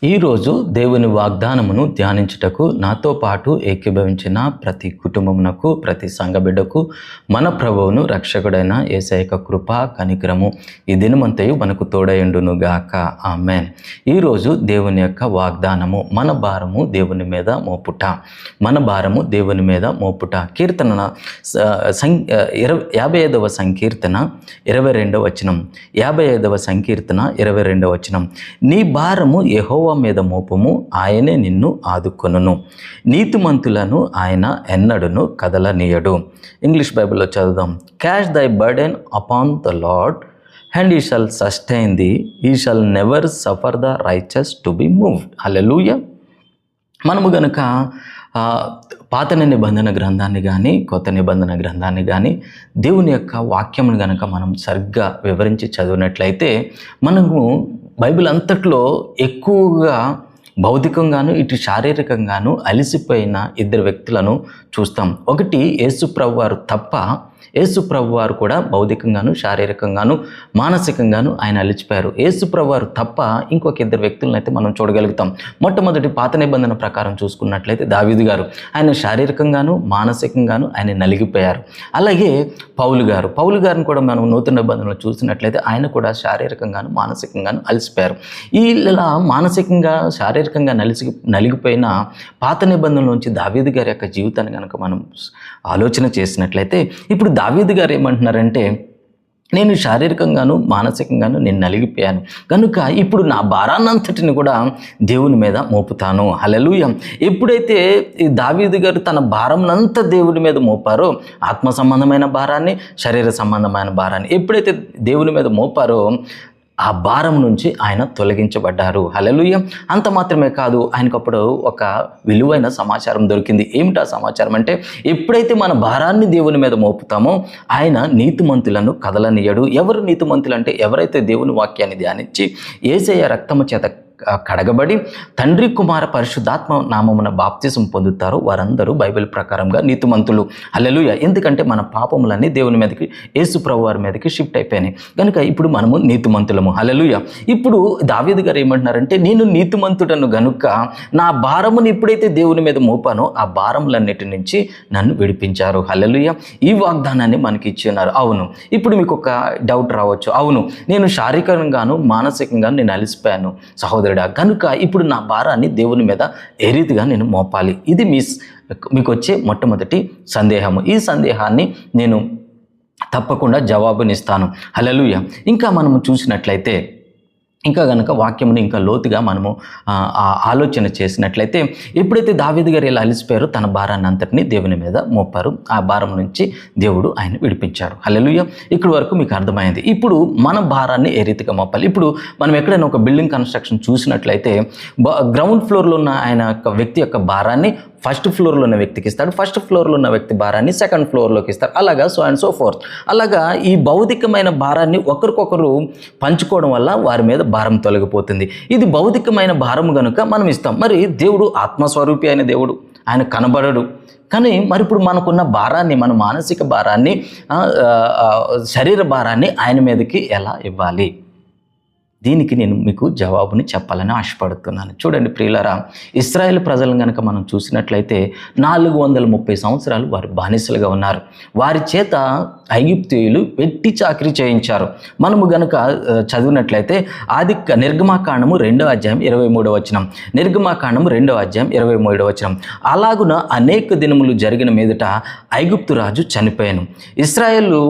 ఈరోజు దేవుని వాగ్దానమును ధ్యానించుటకు నాతో పాటు ఏకీభవించిన ప్రతి కుటుంబమునకు, ప్రతి సంఘ బిడ్డకు మన ప్రభువును రక్షకుడైన యేసయ్య కృప కనికరము ఈ దినమంతయు మనకు తోడయుండును గాక. ఆమేన్. ఈరోజు దేవుని యొక్క వాగ్దానము, మన భారము దేవుని మీద మోపుట. మన భారము దేవుని మీద మోపుట. కీర్తన 55వ సంకీర్తన 22వ వచనం. 55వ సంకీర్తన 22వ వచనం. నీ భారము యెహోవా మీద మోపము, ఆయనే నిన్ను ఆదుకొనును. నీతిమంతులను ఆయన ఎన్నడును కదలనీయడు. ఇంగ్లీష్ బైబిల్లో చదువుదాం. క్యాష్ దై burden upon the lord and he shall sustain thee, he shall never suffer the righteous to be moved. హల్లెలూయా. మనము గనుక పాత నిబంధన గ్రంథాన్ని కానీ కొత్త నిబంధన గ్రంథాన్ని కానీ దేవుని యొక్క వాక్యమును గనక మనం సరిగ్గా వివరించి చదివినట్లయితే మనము బైబిల్ అంతట్లో ఎక్కువగా భౌతికంగాను ఇటు శారీరకంగాను అలసిపోయిన ఇద్దరు వ్యక్తులను చూస్తాం. ఒకటి యేసు ప్రభువారు తప్ప, యేసు ప్రభువారు కూడా భౌతికంగాను శారీరకంగాను మానసికంగాను ఆయన అలిచిపోయారు. యేసు ప్రభువారు తప్ప ఇంకొక ఇద్దరు వ్యక్తులను అయితే మనం చూడగలుగుతాం. మొట్టమొదటి పాత నిబంధన ప్రకారం చూసుకున్నట్లయితే దావీదు గారు, ఆయన శారీరకంగాను మానసికంగాను ఆయన నలిగిపోయారు. అలాగే పౌలు గారిని కూడా మనం నూతన నిబంధనలు చూసినట్లయితే ఆయన కూడా శారీరకంగాను మానసికంగాను అలసిపోయారు. ఇలా మానసికంగా శారీరకంగా నలిగిపోయిన పాత నిబంధనల నుంచి దావీదు గారి యొక్క జీవితాన్ని కనుక మనం ఆలోచన చేసినట్లయితే ఇప్పుడు దావీదు గారు ఏమంటున్నారంటే, నేను శారీరకంగాను మానసికంగాను నేను నలిగిపోయాను కనుక ఇప్పుడు నా భారాన్నంతటిని కూడా దేవుని మీద మోపుతాను. హల్లెలూయా. ఎప్పుడైతే ఈ దావీదు గారు తన భారంనంతా దేవుని మీద మోపారో, ఆత్మ సంబంధమైన భారాన్ని, శరీర సంబంధమైన భారాన్ని ఎప్పుడైతే దేవుని మీద మోపారో ఆ భారం నుంచి ఆయన తొలగించబడ్డారు. హల్లెలూయా. అంత మాత్రమే కాదు, ఆయనకప్పుడు ఒక విలువైన సమాచారం దొరికింది. ఏమిటా సమాచారం అంటే, ఎప్పుడైతే మన భారాన్ని దేవుని మీద మోపుతామో ఆయన నీతిమంతులను కదలనీయడు. ఎవరు నీతిమంతులు అంటే, ఎవరైతే దేవుని వాక్యాన్ని ధ్యానించి యేసయ్య రక్తము చేత కడగబడి తండ్రి కుమార పరిశుద్ధాత్మ నామమున బాప్తిసం పొందుతారో వారందరూ బైబిల్ ప్రకారంగా నీతిమంతులు. హల్లెలూయా. ఎందుకంటే మన పాపములన్నీ దేవుని మీదకి, యేసు ప్రభువారి మీదకి షిఫ్ట్ అయిపోయినాయి కనుక ఇప్పుడు మనము నీతిమంతులము. హల్లెలూయా. ఇప్పుడు దావీదు గారు ఏమంటున్నారంటే, నేను నీతిమంతుడను గనుక నా భారమును ఎప్పుడైతే దేవుని మీద మోపానో ఆ భారములన్నిటి నుంచి నన్ను విడిపించారు. హల్లెలూయా. ఈ వాగ్దానాన్ని మనకి ఇచ్చినారు. అవును. ఇప్పుడు మీకు ఒక డౌట్ రావచ్చు. అవును, నేను శారీరకంగాను మానసికంగాను నేను అలిసిపోయాను సహోదరుడా, కనుక ఇప్పుడు నా భారాన్ని దేవుని మీద ఏ రీతిగా నేను మోపాలి? ఇది మీకు వచ్చే మొట్టమొదటి సందేహము. ఈ సందేహాన్ని నేను తప్పకుండా జవాబునిస్తాను. హల్లెలూయా. ఇంకా మనము చూసినట్లయితే, ఇంకా కనుక వాక్యముని ఇంకా లోతుగా మనము ఆలోచన చేసినట్లయితే, ఎప్పుడైతే దావీదు గారు ఇలా అలిసిపోయారో తన భారాన్ని అంతటినీ దేవుని మీద మోపారు. ఆ భారం నుంచి దేవుడు ఆయన విడిపించారు. హల్లెలూయా. ఇక్కడి వరకు మీకు అర్థమైంది. ఇప్పుడు మన భారాన్ని ఏ రీతిగా మోపాలి? ఇప్పుడు మనం ఎక్కడైనా ఒక బిల్డింగ్ కన్స్ట్రక్షన్ చూసినట్లయితే గ్రౌండ్ ఫ్లోర్లో ఉన్న ఆయన యొక్క వ్యక్తి యొక్క భారాన్ని ఫస్ట్ ఫ్లోర్లో ఉన్న వ్యక్తికి ఇస్తాడు, ఫస్ట్ ఫ్లోర్లో ఉన్న వ్యక్తి భారాన్ని సెకండ్ ఫ్లోర్లోకి ఇస్తాడు. అలాగా సో అండ్ సో ఫోర్త్. అలాగా ఈ భౌతికమైన భారాన్ని ఒకరికొకరు పంచుకోవడం వల్ల వారి మీద భారం తొలగిపోతుంది. ఇది భౌతికమైన భారం కనుక మనం ఇస్తాం. మరి దేవుడు ఆత్మస్వరూపి అయిన దేవుడు, ఆయన కనబడడు. కానీ మరి ఇప్పుడు మనకున్న భారాన్ని, మన మానసిక భారాన్ని, శరీర భారాన్ని ఆయన మీదకి ఎలా ఇవ్వాలి? దీనికి నేను మీకు జవాబుని చెప్పాలని ఆశపడుతున్నాను. చూడండి ప్రియులారా, ఇశ్రాయేల్ ప్రజలను కనుక మనం చూసినట్లయితే 430 సంవత్సరాలు వారు బానిసలుగా ఉన్నారు. వారి చేత ఐగుప్తీయులు వెట్టి చాకిరీ చేయించారు. మనము గనుక చదివినట్లయితే నిర్గమాకాండము 2వ అధ్యాయం 23వ వచనం. నిర్గమాకాండము 2వ అధ్యాయం 23వ వచనం. అలాగున అనేక దినములు జరిగిన మీదట ఐగుప్తు రాజు చనిపోయాను. ఇశ్రాయేలు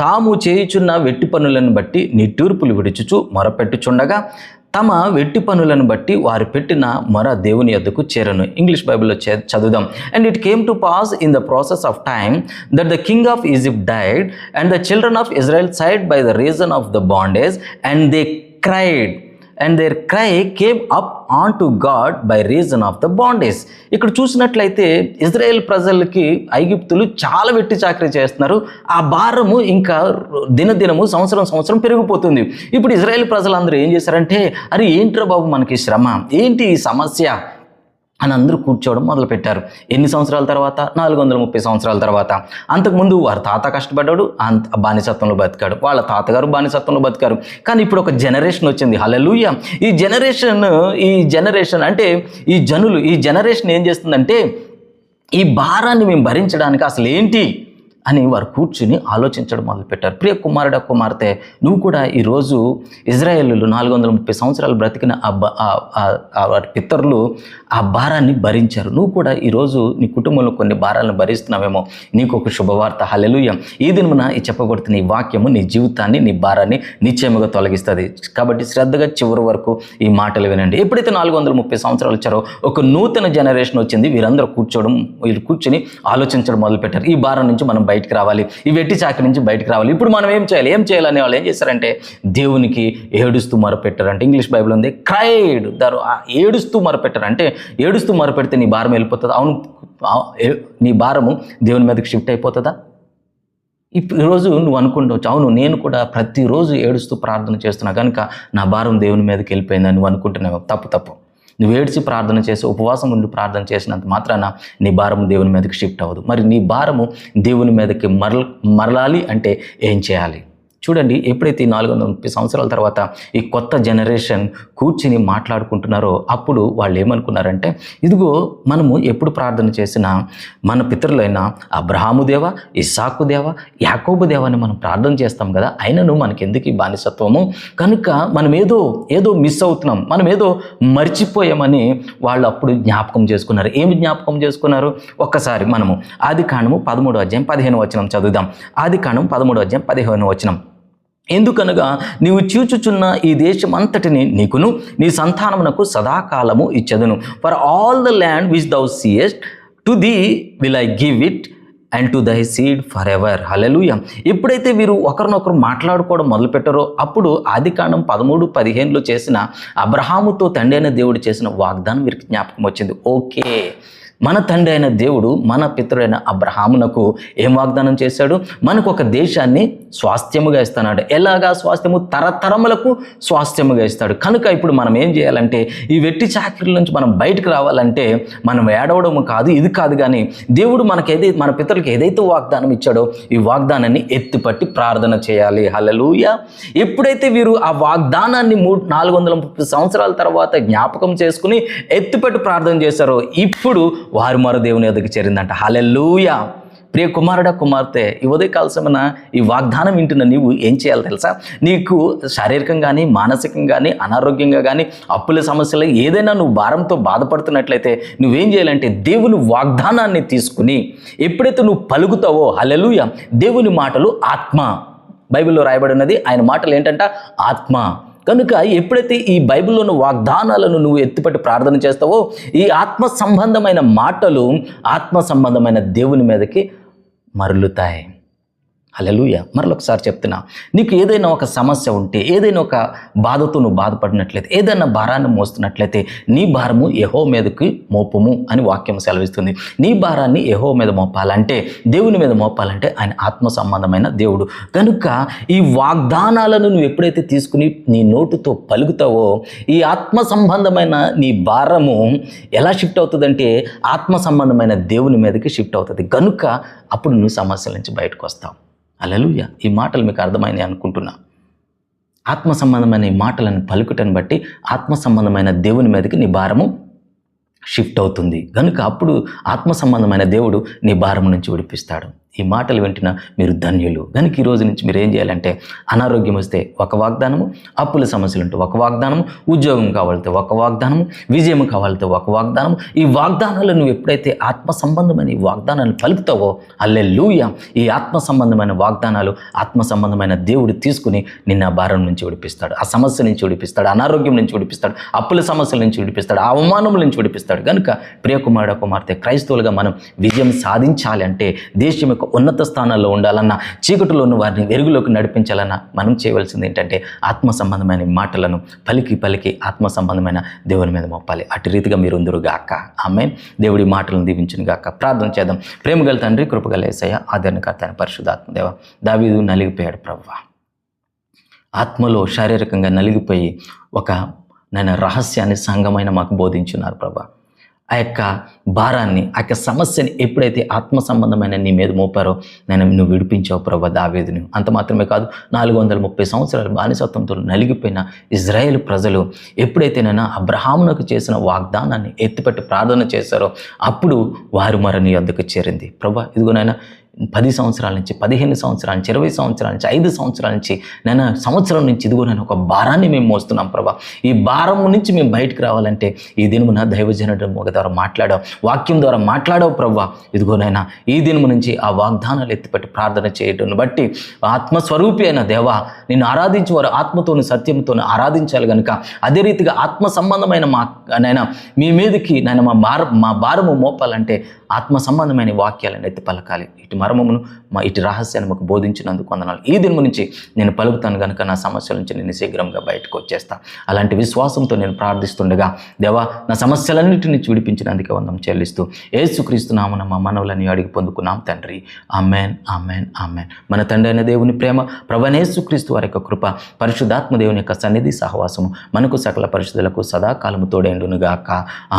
తాము చేయుచున్న వెట్టి పనులను బట్టి నిట్టూర్పులు విడుచుచు మొరపెట్టుచుండగా తమ వెట్టి పనులను బట్టి వారు పెట్టిన మొర దేవుని యొద్దకు చేరను. ఇంగ్లీష్ బైబిల్లో చదువుదాం. And it came to pass in the process of time that the king of Egypt died and the children of Israel side by the reason of the bondage and they cried and their cry came up onto God by reason of the bondage. ఇక్కడ చూసినట్లయితే Israel ప్రజలకి ఐగుప్తులు చాలా వెట్టి చాకరీ చేస్తున్నారు. ఆ భారము ఇంకా దినదినము సంవత్సరం పెరిగిపోతుంది. ఇప్పుడు ఇజ్రాయెల్ ప్రజలందరూ ఏం చేశారంటే, అరే ఏంట్రా బాబు మనకి శ్రమ, ఏంటి ఈ సమస్య అని అందరూ కూర్చోవడం మొదలుపెట్టారు. ఎన్ని సంవత్సరాల తర్వాత? 430 సంవత్సరాల తర్వాత. అంతకుముందు వారి తాత కష్టపడ్డాడు, బానిసత్వంలో బతికాడు, వాళ్ళ తాతగారు బానిసత్వంలో బతికారు. కానీ ఇప్పుడు ఒక జనరేషన్ వచ్చింది. హల్లెలూయా. ఈ జనరేషన్ అంటే ఈ జనరేషన్ ఏం చేస్తుందంటే ఈ భారాన్ని మేము భరించడానికి అసలు ఏంటి అని వారు కూర్చుని ఆలోచించడం మొదలుపెట్టారు. ప్రియ కుమారుడ, కుమార్తె, నువ్వు కూడా ఈరోజు ఇజ్రాయేలులు 430 సంవత్సరాలు బ్రతికిన వారి పితరులు ఆ భారాన్ని భరించారు. నువ్వు కూడా ఈరోజు నీ కుటుంబంలో కొన్ని భారాలను భరిస్తున్నావేమో. నీకు ఒక శుభవార్త. హల్లెలూయా. ఈ దినమున ఈ చెప్పబడుతున్న ఈ వాక్యము నీ జీవితాన్ని, నీ భారాన్ని నిశ్చయముగా తొలగిస్తుంది. కాబట్టి శ్రద్ధగా చివరి వరకు ఈ మాటలు వినండి. ఎప్పుడైతే 430 సంవత్సరాలు వచ్చారో ఒక నూతన జనరేషన్ వచ్చింది. వీరు కూర్చొని ఆలోచించడం మొదలుపెట్టారు. ఈ భారం నుంచి మనం బయటికి రావాలి, ఈ వెట్టి చాకరి నుంచి బయటికి రావాలి. ఇప్పుడు మనం ఏం చేయాలనే వాళ్ళు ఏం చేశారంటే దేవునికి ఏడుస్తూ మొరపెట్టారంటే. ఇంగ్లీష్ బైబిల్ ఉంది క్రైడ్. ఏడుస్తూ మొరపెట్టారు. అంటే ఏడుస్తూ మొరపెడితే నీ భారం వెళ్ళిపోతుందా? అవును, నీ భారము దేవుని మీదకి షిఫ్ట్ అయిపోతుందా? ఈరోజు నువ్వు అనుకుంటావు, అవును నేను కూడా ప్రతిరోజు ఏడుస్తూ ప్రార్థన చేస్తున్నా కనుక నా భారం దేవుని మీదకి వెళ్ళిపోయిందని నువ్వు అనుకుంటున్నావు. తప్పు. నువ్వు ఏడ్చి ప్రార్థన చేసి ఉపవాసం ఉండి ప్రార్థన చేసినంత మాత్రాన నీ భారము దేవుని మీదకి షిఫ్ట్ అవ్వదు. మరి నీ భారము దేవుని మీదకి మరలాలి అంటే ఏం చేయాలి? చూడండి, ఎప్పుడైతే 430 సంవత్సరాల తర్వాత ఈ కొత్త జనరేషన్ కూర్చుని మాట్లాడుకుంటున్నారో అప్పుడు వాళ్ళు ఏమనుకున్నారంటే, ఇదిగో మనము ఎప్పుడు ప్రార్థన చేసినా మన పితరులైన అబ్రహాము దేవ, ఇస్సాకు దేవ, యాకోబు దేవ అని మనం ప్రార్థన చేస్తాం కదా, అయినను మనకెందుకు ఈ బానిసత్వము? కనుక మనం ఏదో మిస్ అవుతున్నాం, మనం ఏదో మర్చిపోయామని వాళ్ళు అప్పుడు జ్ఞాపకం చేసుకున్నారు. ఏమి జ్ఞాపకం చేసుకున్నారు? ఒక్కసారి మనము ఆదికాండము 13వ అధ్యాయం 15వ వచనం చదువుదాం. ఆదికాండం 13వ అధ్యాయం 15వ వచనం. ఎందుకనగా నీవు చూచుచున్న ఈ దేశం అంతటిని నీకును నీ సంతానమునకు సదాకాలము ఇచ్చెదను. For all the land which thou seest to thee will I give it and to thy seed for ever. హల్లెలూయా. ఎప్పుడైతే వీరు ఒకరినొకరు మాట్లాడుకోవడం మొదలుపెట్టారో అప్పుడు ఆదికాండం 13:15లో చేసిన అబ్రహాముతో తండ్రి అయిన దేవుడు చేసిన వాగ్దానం వీరికి జ్ఞాపకం వచ్చింది. ఓకే, మన తండ్రి అయిన దేవుడు మన పితరుడైన అబ్రహామునకు ఏం వాగ్దానం చేశాడు? మనకు ఒక దేశాన్ని స్వాస్థ్యముగా ఇస్తాడు. ఎలాగా స్వాస్థ్యము? తరతరములకు స్వాస్థ్యముగా ఇస్తాడు. కనుక ఇప్పుడు మనం ఏం చేయాలంటే ఈ వెట్టి చాకిరీల నుంచి మనం బయటకు రావాలంటే మనం ఏడవడము కాదు, ఇది కాదు, కానీ దేవుడు మన పితరులకు ఏదైతే వాగ్దానం ఇచ్చాడో ఈ వాగ్దానాన్ని ఎత్తిపట్టి ప్రార్థన చేయాలి. హల్లెలూయా. ఎప్పుడైతే వీరు ఆ వాగ్దానాన్ని 430 సంవత్సరాల తర్వాత జ్ఞాపకం చేసుకుని ఎత్తిపట్టి ప్రార్థన చేశారో ఇప్పుడు వారు మరో దేవుని ఎదుగు చేరిందంట. హల్లెలూయా. ప్రియ కుమారుడా, కుమార్తె, ఈ ఉదయకాల సమయన ఈ వాగ్దానం వింటున్న నీవు ఏం చేయాలి తెలుసా? నీకు శారీరకంగా కానీ మానసికంగా కానీ అనారోగ్యంగా కానీ అప్పుల సమస్యలు ఏదైనా నువ్వు భారంతో బాధపడుతున్నట్లయితే నువ్వేం చేయాలంటే దేవుని వాగ్దానాన్ని తీసుకుని ఎప్పుడైతే నువ్వు పలుకుతావో, హల్లెలూయా, దేవుని మాటలు ఆత్మ. బైబిల్లో రాయబడినది ఆయన మాటలు ఏంటంట? ఆత్మ. కనుక ఎప్పుడైతే ఈ బైబిల్లోని వాగ్దానాలను నువ్వు ఎత్తిపట్టి ప్రార్థన చేస్తావో ఈ ఆత్మ సంబంధమైన మాటలు ఆత్మ సంబంధమైన దేవుని మీదకి మరలుతాయి. హల్లెలూయా. మరొకసారి చెప్తున్నా, నీకు ఏదైనా ఒక సమస్య ఉంటే, ఏదైనా ఒక బాధతో నువ్వు బాధపడినట్లయితే, ఏదైనా భారాన్ని మోస్తున్నట్లయితే నీ భారము యెహోవా మీదకి మోపము అని వాక్యం సెలవిస్తుంది. నీ భారాన్ని యెహోవా మీద మోపాలంటే, దేవుని మీద మోపాలంటే ఆయన ఆత్మ సంబంధమైన దేవుడు. కనుక ఈ వాగ్దానాలను నువ్వు ఎప్పుడైతే తీసుకుని నీ నోటుతో పలుకుతావో ఈ ఆత్మ సంబంధమైన నీ భారము ఎలా షిఫ్ట్ అవుతుందంటే ఆత్మ సంబంధమైన దేవుని మీదకి షిఫ్ట్ అవుతుంది. కనుక అప్పుడు నువ్వు సమస్యల నుంచి బయటకు వస్తావు. హల్లెలూయా. ఈ మాటలు మీకు అర్థమైనాయి అనుకుంటున్నా. ఆత్మ సంబంధమైన ఈ మాటలను పలుకుటను బట్టి ఆత్మ సంబంధమైన దేవుని మీదకి నీ భారము షిఫ్ట్ అవుతుంది. కనుక అప్పుడు ఆత్మ సంబంధమైన దేవుడు నీ భారం నుంచి విడిపిస్తాడు. ఈ మాటలు వింటున్న మీరు ధన్యులు. కనుక ఈ రోజు నుంచి మీరు ఏం చేయాలంటే, అనారోగ్యం వస్తే ఒక వాగ్దానము, అప్పుల సమస్యలు ఉంటే ఒక వాగ్దానము, ఉద్యోగం కావాలితే ఒక వాగ్దానము, విజయం కావాలితే ఒక వాగ్దానము. ఈ వాగ్దానాలు నువ్వు ఎప్పుడైతే ఆత్మ సంబంధమైన ఈ వాగ్దానాలు పలుకుతావో, హల్లెలూయా, ఈ ఆత్మ సంబంధమైన వాగ్దానాలు ఆత్మ సంబంధమైన దేవుడు తీసుకుని నిన్న భారం నుంచి విడిపిస్తాడు, ఆ సమస్య నుంచి విడిపిస్తాడు, అనారోగ్యం నుంచి విడిపిస్తాడు, అప్పుల సమస్యల నుంచి విడిపిస్తాడు, ఆ అవమానం నుంచి విడిపిస్తాడు. కనుక ప్రియకుమారుడ, కుమార్తె, క్రైస్తవులుగా మనం విజయం సాధించాలి అంటే, దేశం యొక్క ఉన్నత స్థానాల్లో ఉండాలన్నా, చీకటిలో ఉన్న వారిని వెలుగులోకి నడిపించాలన్నా మనం చేయవలసింది ఏంటంటే ఆత్మ సంబంధమైన మాటలను పలికి ఆత్మ సంబంధమైన దేవుని మీద మోపాలి. అటు రీతిగా మీరు ఉందరుగాక. ఆమేన్. దేవుడి మాటలను దీవించును గాక. ప్రార్థన చేద్దాం. ప్రేమగల తండ్రి, కృపగల యేసయ్య, ఆదరణకర్త పరిశుద్ధాత్మ దేవ, దావీదు నలిగిపోయాడు ప్రభువా. ఆత్మలో శారీరకంగా నలిగిపోయి ఒక రహస్యాన్ని సంఘమైన మాకు బోధించున్నారు ప్రభా. ఆ యొక్క భారాన్ని, ఆ యొక్క సమస్యని ఎప్పుడైతే ఆత్మ సంబంధమైన నీ మీద మోపారో నేను నువ్వు విడిపించావు ప్రభా దావీదుని. అంత మాత్రమే కాదు, 430 సంవత్సరాలు బానిసత్వంతో నలిగిపోయిన ఇజ్రాయేల్ ప్రజలు ఎప్పుడైతే నేను అబ్రహామునకు చేసిన వాగ్దానాన్ని ఎత్తిపెట్టి ప్రార్థన చేశారో అప్పుడు వారు నీ యొద్దకు చేరింది. ప్రభా ఇదిగో నాయన 10 సంవత్సరాల నుంచి, 15 సంవత్సరాల నుంచి, 20 సంవత్సరాల నుంచి, 5 సంవత్సరాల నుంచి, నేను సంవత్సరం నుంచి ఇదిగో నేను ఒక భారాన్ని మేము మోస్తున్నాం ప్రభా. ఈ భారం నుంచి మేము బయటకు రావాలంటే ఈ దినమున దైవజనుడు ఒక ద్వారా మాట్లాడావు, వాక్యం ద్వారా మాట్లాడావు ప్రభా. ఇదిగో నాయన ఈ దినము నుంచి ఆ వాగ్దానాలు ఎత్తిపెట్టి ప్రార్థన చేయడం బట్టి ఆత్మస్వరూపి అయిన దేవా నిన్ను ఆరాధించేవారు ఆత్మతోను సత్యంతోను ఆరాధించాలి కనుక అదే రీతిగా ఆత్మ సంబంధమైన నైనా మీ మీదకి నేను మా భారము మోపాలంటే ఆత్మ సంబంధమైన వాక్యాలను ఎత్తి పలకాలి. ఇటు మర్మమును ఇటు రహస్యాన్ని మాకు బోధించినందుకు వందనాలు. ఈ దినము నుంచి నేను పలుకుతాను కనుక నా సమస్యల నుంచి నేను శీఘ్రంగా బయటకు వచ్చేస్తాను. అలాంటి విశ్వాసంతో నేను ప్రార్థిస్తుండగా దేవా నా సమస్యలన్నిటి నుంచి విడిపించినందుకే వందం చెల్లిస్తూ యేసుక్రీస్తు నామమున మా మనవులని అడిగి పొందుకున్నాం తండ్రి. ఆమెన్, ఆమెన్, ఆమెన్. మన తండ్రి అయిన దేవుని ప్రేమ, ప్రభువైన యేసుక్రీస్తు వారి యొక్క కృప, పరిశుద్ధాత్మ దేవుని యొక్క సన్నిధి సహవాసము మనకు సకల పరిశుద్ధులకు సదాకాలము తోడేండునుగాక.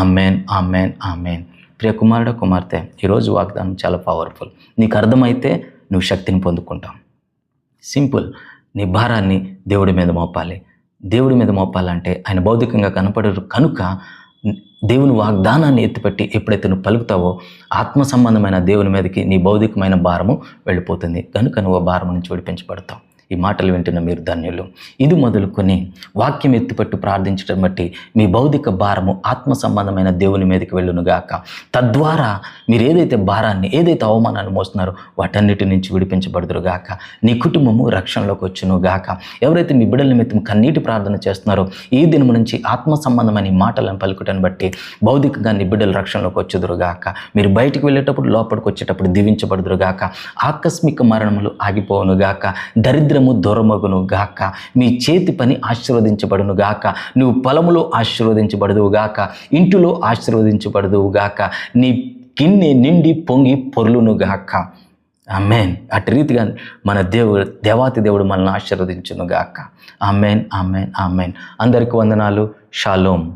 ఆమెన్, ఆమెన్, ఆమెన్. ప్రియ కుమారుడు, కుమార్తె, ఈరోజు వాగ్దానం చాలా పవర్ఫుల్. నీకు అర్థమైతే నువ్వు శక్తిని పొందుకుంటావు. సింపుల్. నీ భారాన్ని దేవుడి మీద మోపాలి. దేవుడి మీద మోపాలంటే ఆయన భౌతికంగా కనపడరు కనుక దేవుని వాగ్దానాన్ని ఎత్తిపెట్టి ఎప్పుడైతే నువ్వు పలుకుతావో ఆత్మ సంబంధమైన దేవుని మీదకి నీ భౌతికమైన భారము వెళ్ళిపోతుంది. కనుక నువ్వు ఆ భారం నుంచి విడిపించబడతావు. ఈ మాటలు వింటున్న మీరు ధన్యులు. ఇది మొదలుకొని వాక్యం ఎత్తిపట్టు ప్రార్థించడం బట్టి మీ భౌతిక భారము ఆత్మ సంబంధమైన దేవుని మీదకి వెళ్ళునుగాక. తద్వారా మీరు ఏదైతే భారాన్ని, ఏదైతే అవమానాన్ని మోస్తున్నారో వాటన్నిటి నుంచి విడిపించబడుదురుగాక. నీ కుటుంబము రక్షణలోకి వచ్చునుగాక. ఎవరైతే మీ బిడ్డల నిమిత్తం కన్నీటి ప్రార్థన చేస్తున్నారో ఈ దినము నుంచి ఆత్మ సంబంధమైన ఈ మాటలను పలుకుటను బట్టి భౌతికంగా నీ బిడ్డలు రక్షణలోకి వచ్చుదురుగాక. మీరు బయటికి వెళ్ళేటప్పుడు, లోపలికి వచ్చేటప్పుడు దీవించబడుదురుగాక. ఆకస్మిక మరణములు ఆగిపోవునుగాక. దరిద్రము దూరమగును గాక. మీ చేతి పని ఆశీర్వదించబడును గాక. నువ్వు పొలములో ఆశీర్వదించబడదువు గాక. ఇంటిలో ఆశీర్వదించబడదువు గాక. నీ గిన్నె నిండి పొంగి పొర్లును గాక. ఆమెన్. అటు రీతిగా మన దేవాతి దేవుడు మనల్ని ఆశీర్వదించును గాక. ఆమెన్, ఆమెన్, ఆమెన్. అందరికీ వందనాలు. షాలోమ్.